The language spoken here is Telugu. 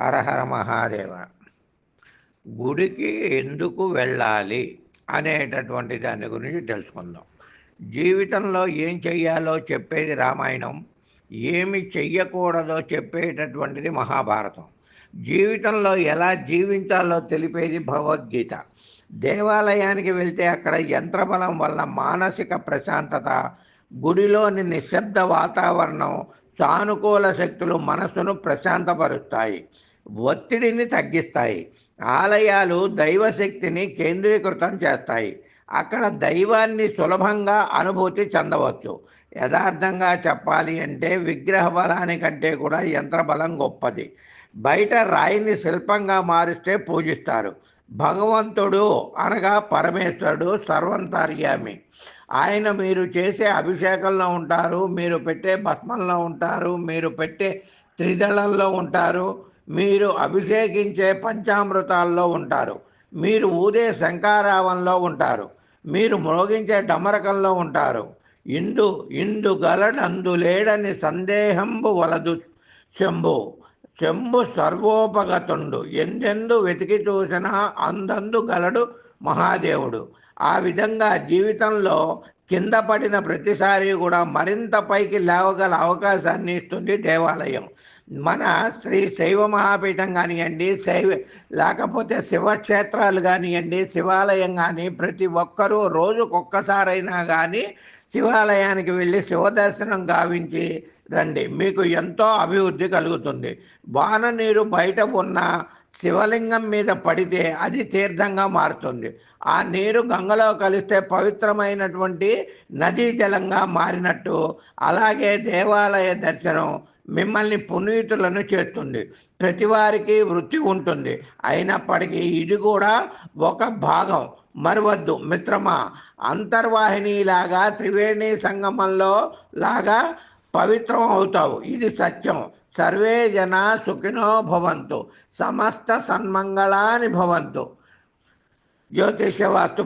హరహర మహాదేవ. గుడికి ఎందుకు వెళ్ళాలి అనేటటువంటి దాని గురించి తెలుసుకుందాం. జీవితంలో ఏం చెయ్యాలో చెప్పేది రామాయణం, ఏమి చెయ్యకూడదో చెప్పేటటువంటిది మహాభారతం. జీవితంలో ఎలా జీవించాలో తెలిపేది భగవద్గీత. దేవాలయానికి వెళ్తే అక్కడ యంత్రబలం వల్ల మానసిక ప్రశాంతత, గుడిలోని నిశ్శబ్ద వాతావరణం, సానుకూల శక్తులు మనసును ప్రశాంతపరుస్తాయి, ఒత్తిడిని తగ్గిస్తాయి. ఆలయాలు దైవశక్తిని కేంద్రీకృతం చేస్తాయి. అక్కడ దైవాన్ని సులభంగా అనుభూతి చెందవచ్చు. యథార్థంగా చెప్పాలి అంటే విగ్రహ బలానికంటే కూడా యంత్రబలం గొప్పది. బయట రాయిని శిల్పంగా మారుస్తే పూజిస్తారు. భగవంతుడు అనగా పరమేశ్వరుడు సర్వంతర్యామి. ఆయన మీరు చేసే అభిషేకంలో ఉంటారు, మీరు పెట్టే భస్మంలో ఉంటారు, మీరు పెట్టే త్రిదళంలో ఉంటారు, మీరు అభిషేకించే పంచామృతాల్లో ఉంటారు, మీరు ఊదే శంకారావంలో ఉంటారు, మీరు మ్రోగించే డమరకంలో ఉంటారు. ఇందు ఇందు గలడందు లేడని సందేహంబు వలదు శంభు. శంభు సర్వోపగతుండు, ఎందెందు వెతికి చూసినా అందందు గలడు మహాదేవుడు. ఆ విధంగా జీవితంలో కింద పడిన ప్రతిసారి కూడా మరింత పైకి లేవగల అవకాశాన్ని ఇస్తుంది దేవాలయం. మన శ్రీ శైవ మహాపీఠం కానివ్వండి, లేకపోతే శివక్షేత్రాలు కానివ్వండి, శివాలయం కానీ, ప్రతి ఒక్కరూ రోజుకొక్కసారైనా కానీ శివాలయానికి వెళ్ళి శివదర్శనం గావించి రండి, మీకు ఎంతో అభివృద్ధి కలుగుతుంది. వాన నీరు బయట ఉన్న శివలింగం మీద పడితే అది తీర్థంగా మారుతుంది. ఆ నీరు గంగలో కలిస్తే పవిత్రమైనటువంటి నదీ జలంగా మారినట్టు, అలాగే దేవాలయ దర్శనం మిమ్మల్ని పునీతులను చేస్తుంది. ప్రతివారికి వృత్తి ఉంటుంది, అయినప్పటికీ ఇది కూడా ఒక భాగం. మరవద్దు మిత్రమా, అంతర్వాహినిలాగా త్రివేణి సంగమంలో లాగా పవిత్రం అవుతావు, ఇది సత్యం. సర్వే జనా సుఖినో భవంతు, సమస్త సన్మంగళాని భవంతు. జ్యోతిష వాస్తు